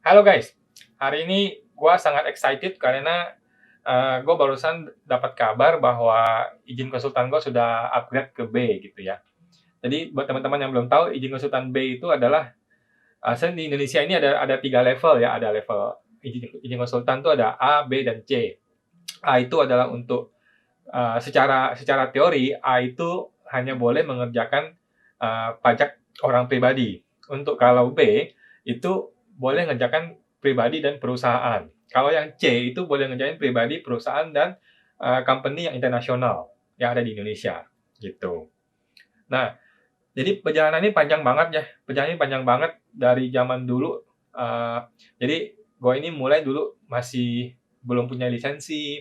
Halo guys, hari ini gua sangat excited karena gue barusan dapat kabar bahwa izin konsultan gue sudah upgrade ke B gitu ya. Jadi buat teman-teman yang belum tahu, izin konsultan B itu adalah di Indonesia ini ada tiga level ya, ada level izin konsultan itu ada A, B, dan C. A itu adalah untuk secara secara teori A itu hanya boleh mengerjakan pajak orang pribadi. Untuk kalau B itu boleh mengerjakan pribadi dan perusahaan. Kalau yang C itu boleh ngerjain pribadi, perusahaan, dan company yang internasional yang ada di Indonesia gitu. Nah, jadi perjalanan ini panjang banget ya. Perjalanan ini panjang banget dari zaman dulu. Uh, jadi gue ini mulai dulu masih belum punya lisensi,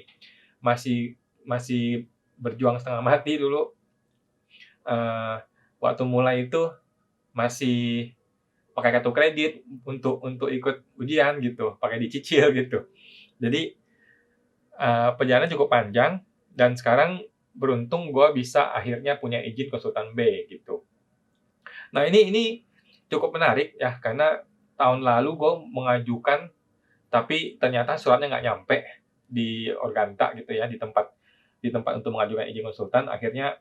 masih masih berjuang setengah mati dulu. Waktu mulai itu masih pakai kartu kredit untuk ikut ujian gitu, pakai dicicil gitu. Jadi perjalanan cukup panjang dan sekarang beruntung gue bisa akhirnya punya izin konsultan B gitu. Nah ini cukup menarik ya karena tahun lalu gue mengajukan tapi ternyata suratnya nggak nyampe di Organta gitu ya, di tempat untuk mengajukan izin konsultan. Akhirnya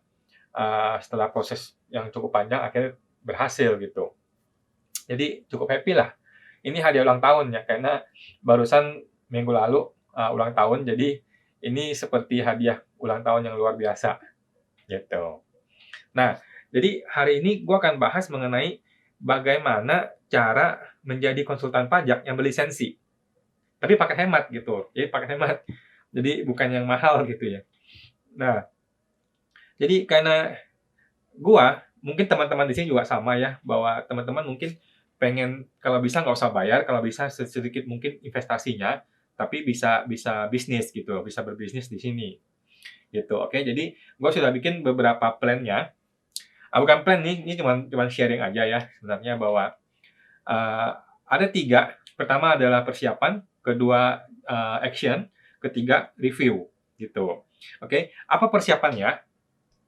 setelah proses yang cukup panjang akhirnya berhasil gitu. Jadi cukup happy lah. Ini hadiah ulang tahun ya karena barusan minggu lalu ulang tahun, jadi ini seperti hadiah ulang tahun yang luar biasa gitu. Nah, jadi hari ini gue akan bahas mengenai bagaimana cara menjadi konsultan pajak yang berlisensi, tapi pakai hemat gitu. Jadi pakai hemat, jadi bukan yang mahal gitu ya. Nah, jadi karena gua, mungkin teman-teman di sini juga sama ya, bahwa teman-teman mungkin pengen kalau bisa nggak usah bayar, kalau bisa sedikit mungkin investasinya, tapi bisa bisa bisnis gitu, bisa berbisnis di sini gitu. Oke, jadi gua sudah bikin beberapa plan-nya. Bukan plan nih, ini cuma sharing aja ya sebenarnya bahwa uh, ada tiga. Pertama adalah persiapan, kedua action, ketiga review gitu. Oke, apa persiapannya?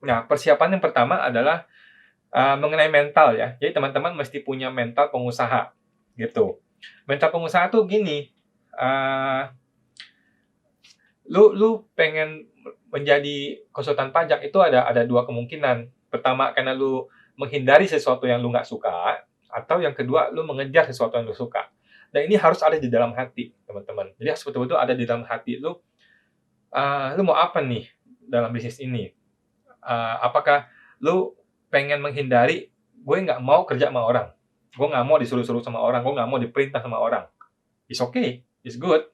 Nah, persiapan yang pertama adalah mengenai mental ya. Jadi teman-teman mesti punya mental pengusaha gitu. Mental pengusaha tuh gini, uh, lu pengen menjadi konsultan pajak itu ada dua kemungkinan. Pertama karena lu menghindari sesuatu yang lu nggak suka, atau yang kedua lu mengejar sesuatu yang lu suka. Dan ini harus ada di dalam hati teman-teman. Jadi harus betul-betul ada di dalam hati lu. Lu mau apa nih dalam bisnis ini? Apakah lu pengen menghindari, gue nggak mau kerja sama orang, gue nggak mau disuruh-suruh sama orang, gue nggak mau diperintah sama orang. It's okay, it's good.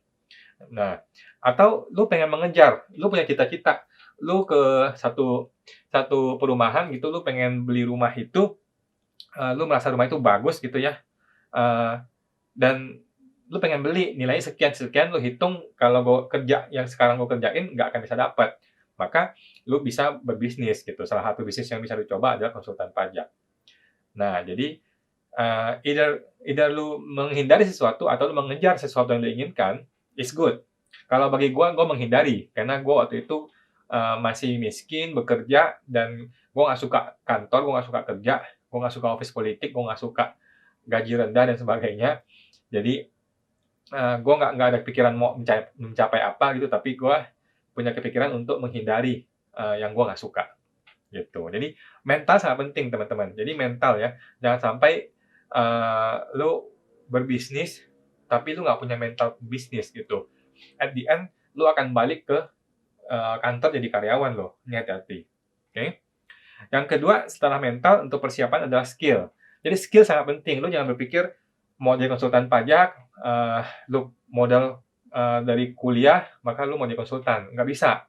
Nah, atau lu pengen mengejar, lu punya cita-cita, lu ke satu satu perumahan gitu, lu pengen beli rumah itu, lu merasa rumah itu bagus gitu ya, dan lu pengen beli nilainya sekian sekian, lu hitung kalau gue kerja yang sekarang gue kerjain nggak akan bisa dapat, maka lu bisa berbisnis gitu. Salah satu bisnis yang bisa dicoba adalah konsultan pajak. Nah, jadi either either lu menghindari sesuatu atau lu mengejar sesuatu yang lu inginkan, is good. Kalau bagi gue menghindari karena gue waktu itu masih miskin, bekerja, dan gue nggak suka kantor, gue nggak suka kerja, gue nggak suka office politik, gue nggak suka gaji rendah dan sebagainya. Jadi gue nggak ada pikiran mau mencapai apa gitu, tapi gue punya kepikiran untuk menghindari yang gue nggak suka gitu. Jadi mental sangat penting teman-teman. Jadi mental ya, jangan sampai lu berbisnis tapi lu nggak punya mental bisnis gitu. At the end lu akan balik ke kantor jadi karyawan loh. Ini hati-hati. Oke. Yang kedua setelah mental, untuk persiapan adalah skill. Jadi skill sangat penting. Lu jangan berpikir mau jadi konsultan pajak, lu modal dari kuliah, maka lu mau jadi konsultan. Nggak bisa.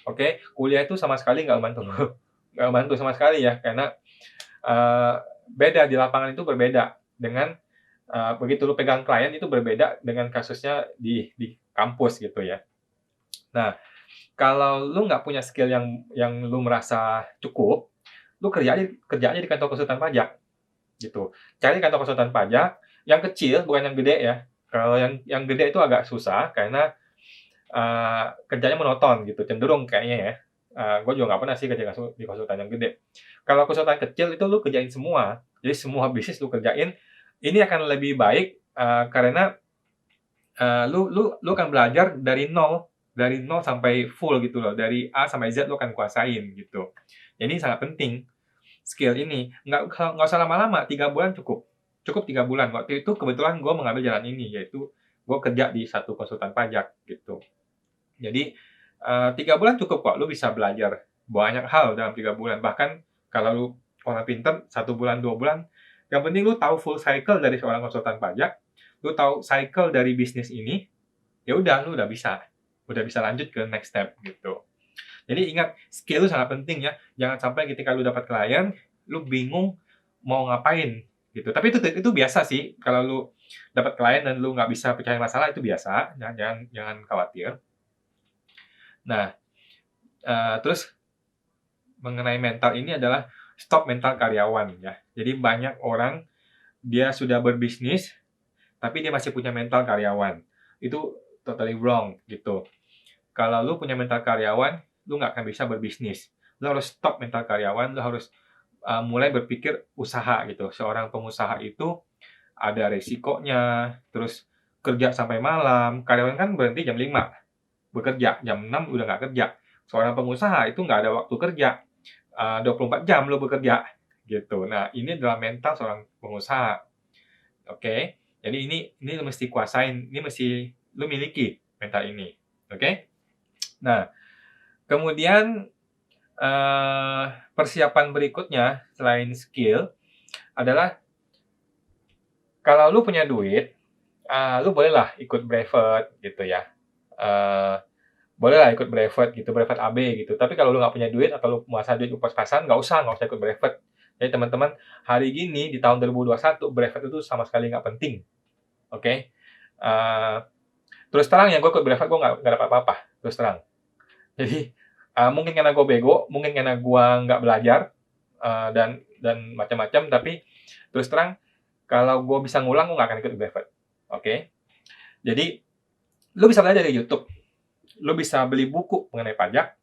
Oke, kuliah itu sama sekali nggak membantu. Nggak membantu sama sekali ya, karena beda di lapangan itu berbeda dengan begitu lu pegang klien itu berbeda dengan kasusnya di kampus gitu ya. Nah, kalau lu nggak punya skill yang lu merasa cukup, lu kerja aja di kantor konsultan pajak gitu. Cari kantor konsultan pajak yang kecil, bukan yang gede ya. Kalau yang gede itu agak susah karena kerjanya monoton gitu, cenderung kayaknya ya. Gue juga nggak pernah sih kerja di konsultan yang gede. Kalau konsultan kecil itu lu kerjain semua, jadi semua bisnis lu kerjain. Ini akan lebih baik karena lu akan belajar dari nol sampai full gitu loh, dari A sampai Z lu akan kuasain gitu. Jadi sangat penting skill ini, nggak usah lama-lama, 3 bulan cukup. Cukup 3 bulan. Waktu itu kebetulan gue mengambil jalan ini, yaitu gue kerja di satu konsultan pajak gitu. Jadi 3 bulan cukup kok, lu bisa belajar banyak hal dalam 3 bulan. Bahkan kalau lu orang pinter 1 bulan, 2 bulan, yang penting lu tahu full cycle dari seorang konsultan pajak, lu tahu cycle dari bisnis ini, ya udah lu udah bisa lanjut ke next step gitu. Jadi ingat, skill itu sangat penting ya. Jangan sampai ketika lu dapat klien, lu bingung mau ngapain gitu. Tapi itu biasa sih. Kalau lu dapat klien dan lu nggak bisa pecahin masalah, itu biasa. Jangan khawatir. Nah, terus mengenai mental ini adalah stop mental karyawan ya. Jadi banyak orang dia sudah berbisnis, tapi dia masih punya mental karyawan. Itu totally wrong gitu. Kalau lu punya mental karyawan, lu nggak akan bisa berbisnis. Lu harus stop mental karyawan, lu harus mulai berpikir usaha gitu. Seorang pengusaha itu ada resikonya, terus kerja sampai malam. Karyawan kan berhenti jam 5 bekerja, jam 6 udah nggak kerja. Seorang pengusaha itu nggak ada waktu kerja, 24 jam lu bekerja gitu. Nah, ini adalah mental seorang pengusaha. Oke. Jadi ini lu mesti kuasain, ini mesti lu miliki mental ini. Oke? Nah, kemudian persiapan berikutnya selain skill adalah kalau lu punya duit, lu bolehlah ikut brevet gitu ya. Bolehlah ikut brevet gitu, brevet AB gitu. Tapi kalau lu nggak punya duit atau lu merasa duit lu pas-pasan, nggak usah ikut brevet. Jadi teman-teman, hari gini di tahun 2021 brevet itu sama sekali nggak penting. Oke? Terus terang ya, gue ikut brevet gue nggak dapat apa-apa. Terus terang. Jadi mungkin karena gue bego, mungkin karena gue nggak belajar dan macam-macam. Tapi terus terang, kalau gue bisa ngulang, gue nggak akan ikut brevet. Oke? Jadi lu bisa belajar dari YouTube. Lu bisa beli buku mengenai pajak.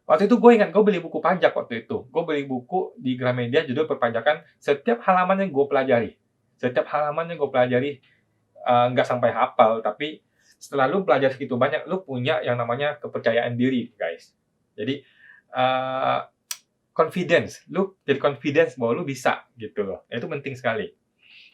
Waktu itu gue ingat, gue beli buku pajak waktu itu. Gue beli buku di Gramedia judul perpajakan. Setiap halamannya gue pelajari. Setiap halamannya gue pelajari, nggak sampai hafal, tapi setelah lu belajar segitu banyak, lu punya yang namanya kepercayaan diri, guys. Jadi, confidence. Lu jadi confidence bahwa lu bisa, gitu loh. Itu penting sekali.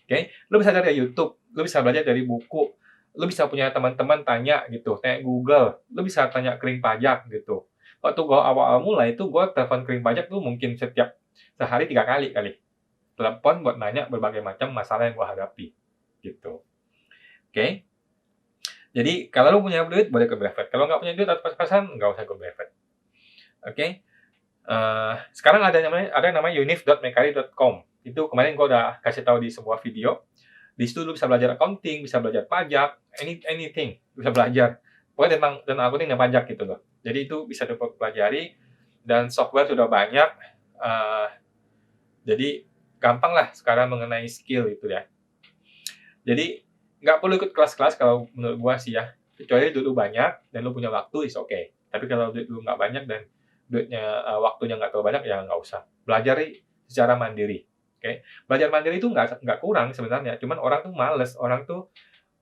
Oke? Lu bisa dari YouTube, lu bisa belajar dari buku, lu bisa punya teman-teman tanya gitu, tanya Google, lu bisa tanya kering pajak gitu. Waktu gue awal-awal mulai itu gue telepon kering pajak tuh mungkin setiap sehari 3 kali telepon buat nanya berbagai macam masalah yang gue hadapi gitu. Oke? Jadi kalau lu punya duit boleh ke brevet, kalau nggak punya duit atau pas-pasan nggak usah ke brevet. Oke? Sekarang ada yang namanya unif.mekari.com. Itu kemarin gue udah kasih tahu di sebuah video. Di situ lu bisa belajar accounting, bisa belajar pajak, anything, bisa belajar. Pokoknya tentang accounting dan pajak gitu loh. Jadi itu bisa dipelajari dan software sudah banyak. Jadi gampang lah sekarang mengenai skill itu ya. Jadi nggak perlu ikut kelas-kelas kalau menurut gua sih ya. Kecuali duit lu banyak dan lu punya waktu, is okay. Tapi kalau duit lu nggak banyak dan duitnya waktunya nggak terlalu banyak, ya nggak usah. Belajar secara mandiri. Oke, belajar mandiri itu nggak kurang sebenarnya. Cuman orang tuh males, orang tuh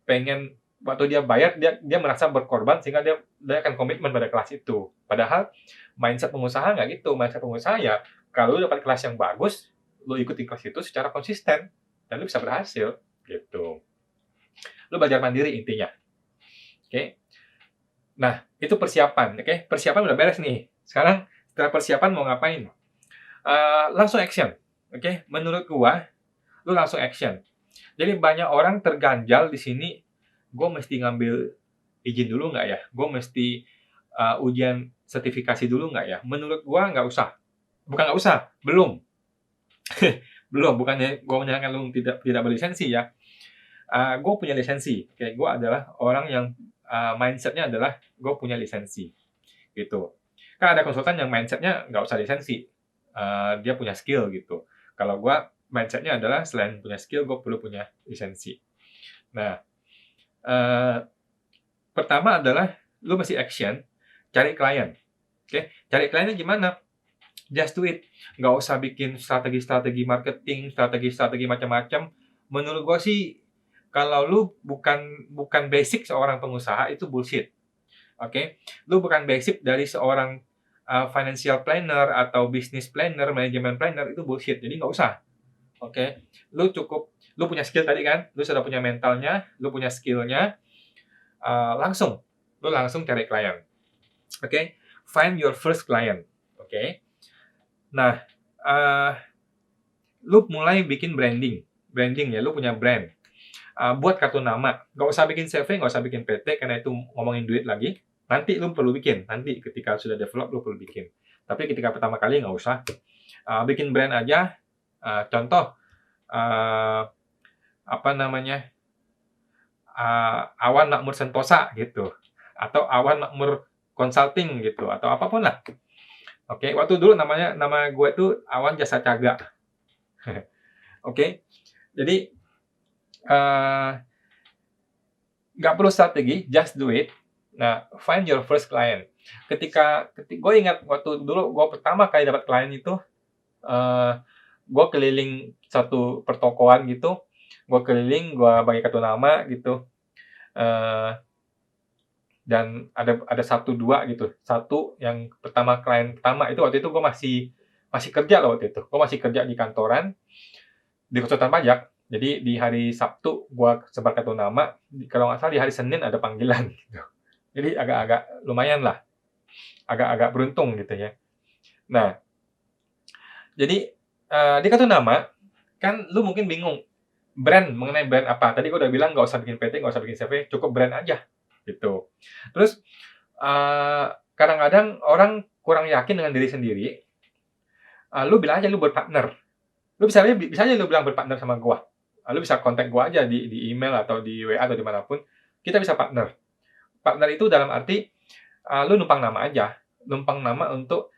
pengen waktu dia bayar dia merasa berkorban sehingga dia akan komitmen pada kelas itu. Padahal mindset pengusaha nggak gitu. Mindset pengusaha ya kalau lu dapat kelas yang bagus, lu ikuti kelas itu secara konsisten dan lu bisa berhasil gitu. Lu belajar mandiri intinya. Oke. Nah, itu persiapan, oke? Persiapan udah beres nih. Sekarang setelah persiapan mau ngapain? Langsung action. Oke, menurut gua lu langsung action. Jadi banyak orang terganjal di sini, gue mesti ngambil izin dulu nggak ya? Gue mesti ujian sertifikasi dulu nggak ya? Menurut gue nggak usah. Bukan nggak usah, belum. Belum, bukannya gue menyalahkan lu tidak berlisensi ya. Gue punya lisensi. Kayak gue adalah orang yang mindsetnya adalah gue punya lisensi. Gitu. Kan ada konsultan yang mindsetnya nggak usah lisensi. Dia punya skill gitu. Kalau gue mindsetnya adalah selain punya skill, gue perlu punya lisensi. Nah, pertama adalah lu mesti action, cari klien. Oke, cari kliennya gimana? Just do it. Nggak usah bikin strategi-strategi marketing, strategi-strategi macam-macam. Menurut gue sih, Kalau lu bukan basic seorang pengusaha itu bullshit. Oke, lu bukan basic dari seorang financial planner atau business planner, manajemen planner itu bullshit. Jadi nggak usah. Oke, lu punya skill tadi kan, lu sudah punya mentalnya, lu punya skillnya, langsung, lu langsung cari klien. Oke, find your first client. Oke, nah, lu mulai bikin branding ya, lu punya brand. Buat kartu nama, nggak usah bikin CV, nggak usah bikin PT, karena itu ngomongin duit lagi. Nanti lu perlu bikin, nanti ketika sudah develop lu perlu bikin. Tapi ketika pertama kali nggak usah. Bikin brand aja. Contoh, apa namanya, Awan Makmur Sentosa gitu, atau Awan Makmur Consulting gitu, atau apapun lah. Oke, waktu dulu nama gue itu Awan Jasa Caga. Oke, jadi nggak perlu strategi, just do it. Nah, find your first client. Ketika gue ingat waktu dulu gue pertama kali dapat klien itu, gue keliling satu pertokoan gitu, gue keliling, gue bagi kartu nama gitu, dan ada satu dua gitu. Satu yang klien pertama itu waktu itu gue masih kerja loh waktu itu. Gue masih kerja di kantoran di konsultan pajak. Jadi di hari Sabtu gue sebar kartu nama, kalau nggak salah di hari Senin ada panggilan gitu. Jadi agak-agak lumayan lah, agak-agak beruntung gitu ya. Nah, jadi di kartu nama kan lu mungkin bingung mengenai brand apa. Tadi gue udah bilang nggak usah bikin PT, nggak usah bikin CV, cukup brand aja gitu. Terus kadang-kadang orang kurang yakin dengan diri sendiri. Lu bilang aja lu berpartner. Lu bisa aja lu bilang berpartner sama gua. Lu bisa kontak gua aja di email atau di WA atau dimanapun. Kita bisa partner. Partner itu dalam arti lu numpang nama aja. Numpang nama untuk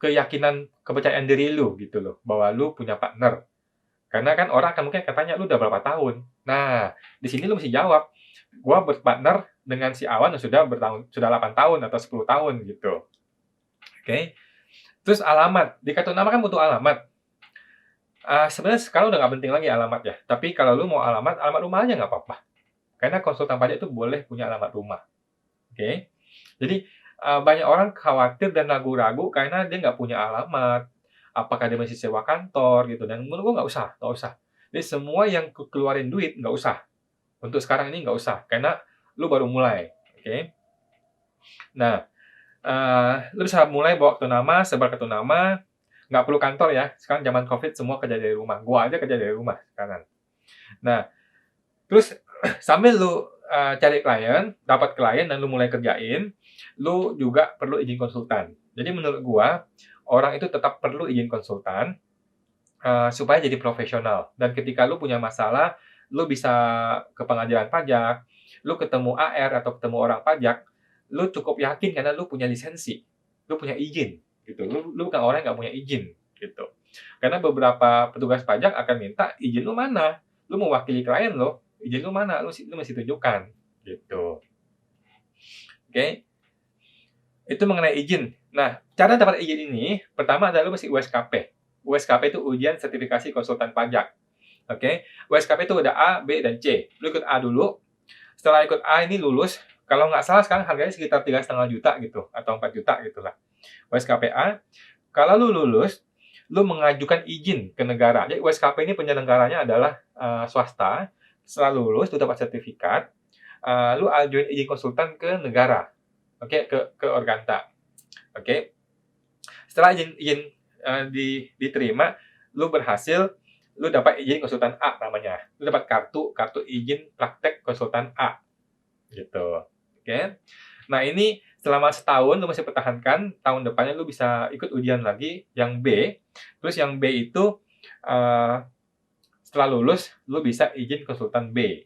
keyakinan, kepercayaan diri lu gitu loh, bahwa lu punya partner. Karena kan orang akan mungkin katanya, lu udah berapa tahun? Nah, di sini lu mesti jawab, gua berpartner dengan si Awan yang sudah 8 tahun atau 10 tahun gitu. Oke. Terus alamat, di kartu nama kan butuh alamat. Sebenarnya sekarang udah nggak penting lagi alamat ya. Tapi kalau lu mau alamat rumah aja nggak apa-apa. Karena konsultan pajak itu boleh punya alamat rumah. Oke. Jadi banyak orang khawatir dan ragu-ragu karena dia nggak punya alamat. Apakah dia masih sewa kantor gitu. Dan menurut gua nggak usah. Jadi semua yang keluarin duit nggak usah. Untuk sekarang ini nggak usah. Karena lu baru mulai. Oke. Nah, lu bisa mulai bawa kartu nama, sebar kartu nama, nggak perlu kantor ya. Sekarang zaman COVID semua kerja dari rumah. Gua aja kerja dari rumah sekarang. Nah, terus sambil lu cari klien, dapat klien dan lu mulai kerjain, lu juga perlu izin konsultan. Jadi menurut gua, orang itu tetap perlu izin konsultan supaya jadi profesional. Dan ketika lu punya masalah, lu bisa ke pengadilan pajak, lu ketemu AR atau ketemu orang pajak, lu cukup yakin karena lu punya lisensi, lu punya izin gitu. Lu bukan orang yang nggak punya izin gitu. Karena beberapa petugas pajak akan minta izin lu mana, lu mewakili klien lo, izin lu mana, lu mesti tunjukkan gitu. Oke, itu mengenai izin. Nah, cara dapat izin ini pertama adalah lu mesti USKP. USKP itu ujian sertifikasi konsultan pajak. Oke, USKP itu ada A, B, dan C. Lu ikut A dulu. Setelah ikut A ini lulus, kalau nggak salah sekarang harganya sekitar 3,5 juta gitu, atau 4 juta gitu lah. USKP A, kalau lu lulus, lu mengajukan izin ke negara. Jadi USKP ini penyelenggaranya adalah swasta. Setelah lulus, lu dapat sertifikat, lu ajuin izin konsultan ke negara. Oke, ke Organta. Oke. Setelah izin diterima, lu berhasil, lu dapat izin konsultan A namanya. Lu dapat kartu izin praktek konsultan A. Gitu. Oke. Nah, ini selama setahun lu masih pertahankan, tahun depannya lu bisa ikut ujian lagi yang B. Terus yang B itu setelah lulus lu bisa izin konsultan B.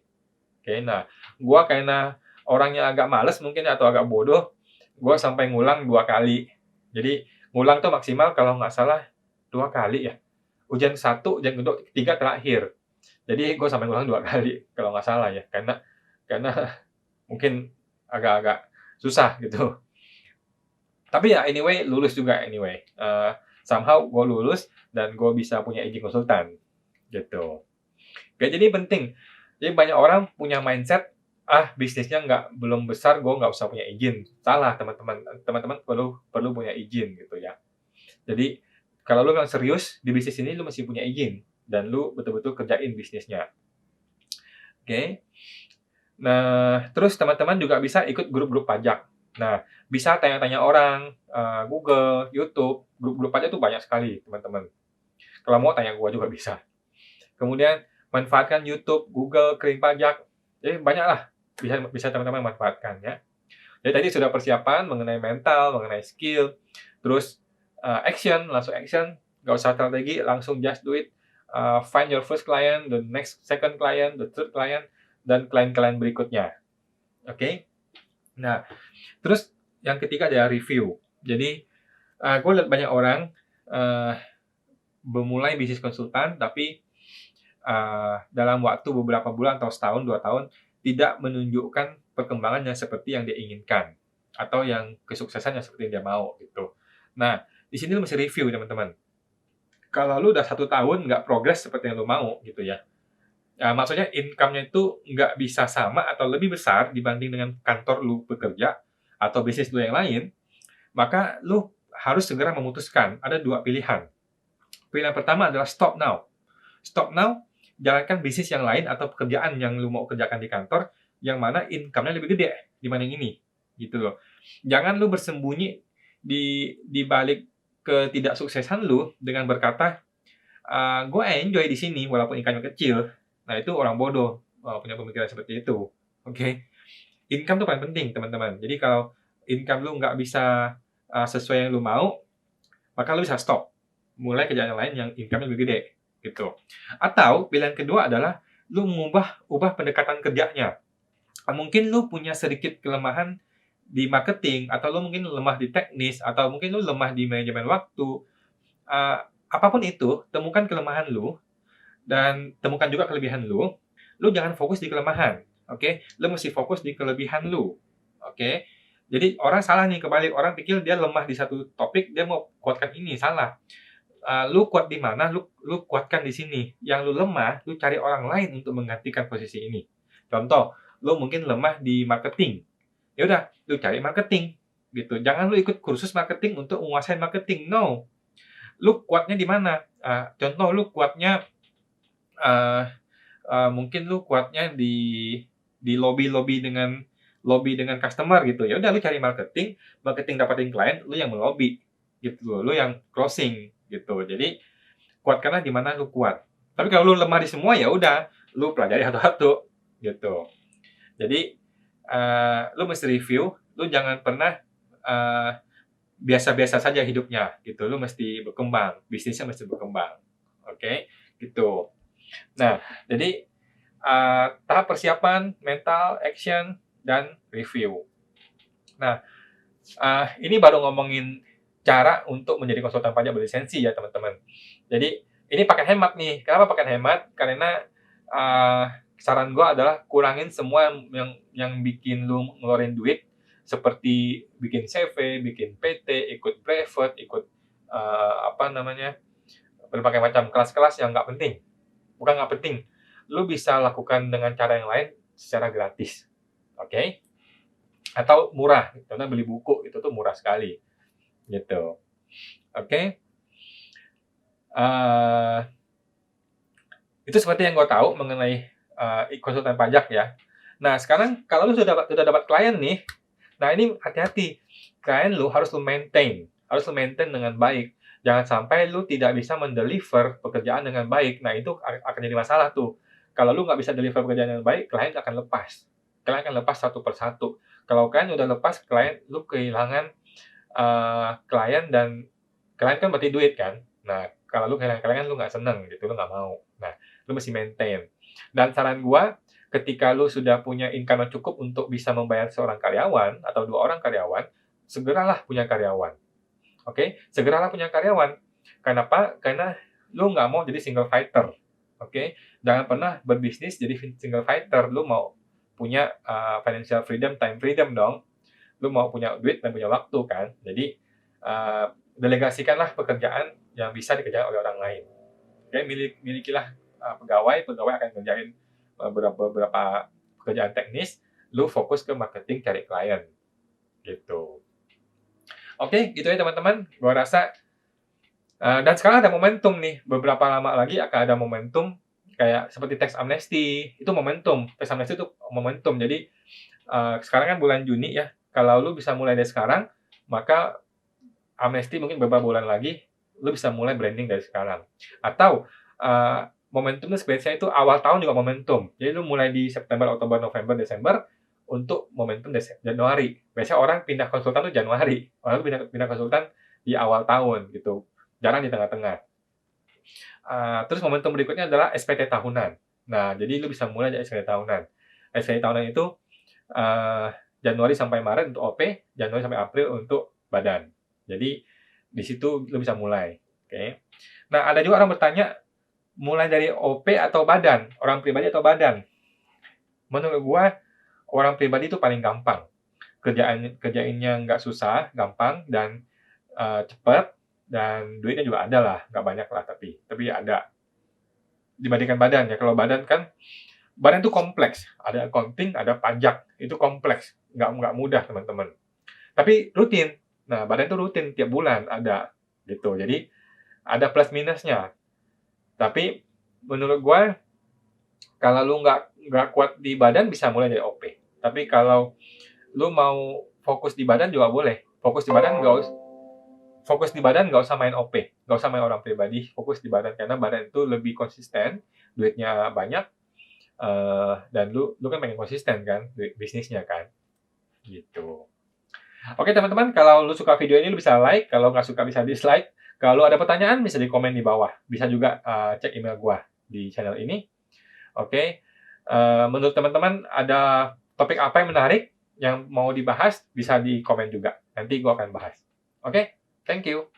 Oke. Nah, gua karena orangnya agak males mungkin atau agak bodoh, gua sampai ngulang 2 kali. Jadi ngulang tuh maksimal kalau nggak salah 2 kali ya. Ujian 1, ujian kedua, 3 terakhir. Jadi gue sampai ngulang 2 kali kalau nggak salah ya. Karena mungkin agak-agak susah gitu. Tapi ya anyway, lulus juga anyway. Somehow gue lulus dan gue bisa punya izin konsultan gitu. Oke, jadi penting Jadi banyak orang punya mindset, "Ah, bisnisnya belum besar, gue nggak usah punya izin." Salah teman-teman, teman-teman perlu perlu punya izin gitu ya. Jadi, kalau lu memang serius di bisnis ini lu mesti punya izin, dan lu betul-betul kerjain bisnisnya, oke? Nah, terus teman-teman juga bisa ikut grup-grup pajak. Nah, bisa tanya-tanya orang, Google, YouTube, grup-grup pajak tuh banyak sekali teman-teman. Kalau mau tanya gua juga bisa. Kemudian manfaatkan YouTube, Google, Kering Pajak, jadi banyaklah bisa bisa teman-teman manfaatkan ya. Jadi tadi sudah persiapan mengenai mental, mengenai skill, terus, action, langsung action, nggak usah strategi, langsung just do it, find your first client, the next second client, the third client, dan klien-klien berikutnya, oke? Nah, terus yang ketiga adalah review. Jadi, gue lihat banyak orang, eee, memulai bisnis konsultan, tapi dalam waktu beberapa bulan atau setahun, 2 tahun, tidak menunjukkan perkembangan yang seperti yang dia inginkan, atau yang kesuksesan yang seperti yang dia mau, gitu. Nah, di sini lu mesti review, teman-teman. Kalau lu udah 1 tahun nggak progres seperti yang lu mau, gitu ya, maksudnya income-nya itu nggak bisa sama atau lebih besar dibanding dengan kantor lu bekerja, atau bisnis lu yang lain, maka lu harus segera memutuskan. Ada 2 pilihan. Pilihan pertama adalah stop now. Stop now, jalankan bisnis yang lain atau pekerjaan yang lu mau kerjakan di kantor, yang mana income-nya lebih gede dibanding ini, gitu loh. Jangan lu bersembunyi di balik ketidaksuksesan lu dengan berkata, "Gue enjoy di sini walaupun income-nya kecil." Nah, itu orang bodoh, punya pemikiran seperti itu, oke? Income tuh paling penting, teman-teman. Jadi kalau income lu nggak bisa, sesuai yang lu mau, maka lu bisa stop. Mulai kerjaan yang lain yang income-nya lebih gede, gitu. Atau pilihan kedua adalah lu ubah pendekatan kerjanya. Mungkin lu punya sedikit kelemahan di marketing, atau lu mungkin lemah di teknis, atau mungkin lu lemah di manajemen waktu. Eee, Apapun itu, temukan kelemahan lu dan temukan juga kelebihan lu. Lu jangan fokus di kelemahan, oke? Lu mesti fokus di kelebihan lu, oke? Jadi orang salah nih, kebalik, orang pikir dia lemah di satu topik, dia mau kuatkan ini, salah. Lu kuat di mana, lu kuatkan di sini. Yang lu lemah, lu cari orang lain untuk menggantikan posisi ini. Contoh, lu mungkin lemah di marketing. Ya udah, lu cari marketing, gitu. Jangan lu ikut kursus marketing untuk menguasai marketing, no. Lu kuatnya di mana? Contoh lu kuatnya, eee mungkin lu kuatnya di lobby dengan customer gitu. Ya udah lu cari marketing, marketing dapatin klien, lu yang melobi, gitu loh, lu yang closing, gitu. Jadi, kuatkanlah di mana lu kuat. Tapi kalau lu lemah di semua, ya udah, lu pelajari satu-satu, gitu. Jadi, lu mesti review, lu jangan pernah, eee, biasa-biasa saja hidupnya, gitu. Lu mesti berkembang, bisnisnya mesti berkembang, oke? Gitu. Nah, jadi, tahap persiapan, mental, action, dan review. Nah, ini baru ngomongin cara untuk menjadi konsultan pajak berlisensi ya, teman-teman. Jadi, ini pakai hemat nih. Kenapa pakai hemat? Karena, eee, saran gua adalah kurangin semua yang bikin lu ngeluarin duit, seperti bikin CV, bikin PT, ikut brevet, ikut, apa namanya, berbagai macam kelas-kelas yang nggak penting. Bukan nggak penting, lu bisa lakukan dengan cara yang lain secara gratis, oke? Atau murah, contohnya beli buku, itu tuh murah sekali, gitu. Oke? Eee, itu seperti yang gue tahu mengenai, konsultan pajak ya. Nah, sekarang kalau lu sudah dapat klien nih, nah ini hati-hati, klien lu harus lu maintain dengan baik. Jangan sampai lu tidak bisa mendeliver pekerjaan dengan baik. Nah, itu akan jadi masalah tuh. Kalau lu nggak bisa deliver pekerjaan dengan baik, klien akan lepas. Klien akan lepas satu persatu. Kalau klien udah lepas, lu kehilangan, klien, dan klien kan berarti duit kan. Nah, kalau lu kehilangan klien, lu nggak seneng gitu, lu nggak mau. Nah, lu mesti maintain. Dan saran gua, ketika lu sudah punya income yang cukup untuk bisa membayar seorang karyawan atau 2 orang karyawan, segeralah punya karyawan. Oke? Segeralah punya karyawan. Kenapa? Karena lu nggak mau jadi single fighter. Oke? Jangan pernah berbisnis jadi single fighter. Lu mau punya, financial freedom, time freedom dong. Lu mau punya duit dan punya waktu kan. Jadi, delegasikanlah pekerjaan yang bisa dikerjakan oleh orang lain. Oke? Milikilah, pegawai, pegawai akan ngerjain beberapa pekerjaan teknis, lu fokus ke marketing cari klien gitu. Oke, gitu ya teman-teman. Gua rasa dan sekarang ada momentum nih, beberapa lama lagi akan ada momentum kayak seperti tax amnesty, itu momentum. Tax amnesty itu momentum. Jadi sekarang kan bulan Juni ya. Kalau lu bisa mulai dari sekarang, maka amnesty mungkin beberapa bulan lagi lu bisa mulai branding dari sekarang. Atau momentum itu sebenarnya itu awal tahun juga momentum. Jadi lu mulai di September, Oktober, November, Desember untuk momentum Januari. Biasanya orang pindah konsultan tuh Januari. Orang pindah konsultan di awal tahun gitu. Jarang di tengah-tengah. Terus momentum berikutnya adalah SPT tahunan. Nah, jadi lu bisa mulai dari SPT tahunan. SPT tahunan itu Januari sampai Maret untuk OP, Januari sampai April untuk badan. Jadi di situ lu bisa mulai. Oke. Nah, ada juga orang bertanya mulai dari OP atau badan, orang pribadi atau badan. Menurut gua orang pribadi itu paling gampang. Kerjainnya nggak susah, gampang dan cepat dan duitnya juga ada lah, nggak banyak lah tapi ada dibandingkan badan ya. Kalau badan kan badan itu kompleks, ada accounting, ada pajak, itu kompleks, nggak mudah teman-teman. Tapi rutin, nah badan itu rutin tiap bulan ada gitu. Jadi ada plus minusnya. Tapi menurut gue kalau lu nggak kuat di badan bisa mulai dari OP. Tapi kalau lu mau fokus di badan juga boleh. Fokus di badan nggak usah main OP, nggak usah main orang pribadi, fokus di badan karena badan itu lebih konsisten, duitnya banyak, dan lu kan pengen konsisten kan bisnisnya kan gitu. Oke teman-teman, kalau lu suka video ini lu bisa like, kalau nggak suka bisa dislike. Kalau ada pertanyaan bisa di komen di bawah, bisa juga cek email gua di channel ini. Oke, menurut teman-teman ada topik apa yang menarik yang mau dibahas bisa di komen juga, nanti gua akan bahas. Oke, thank you.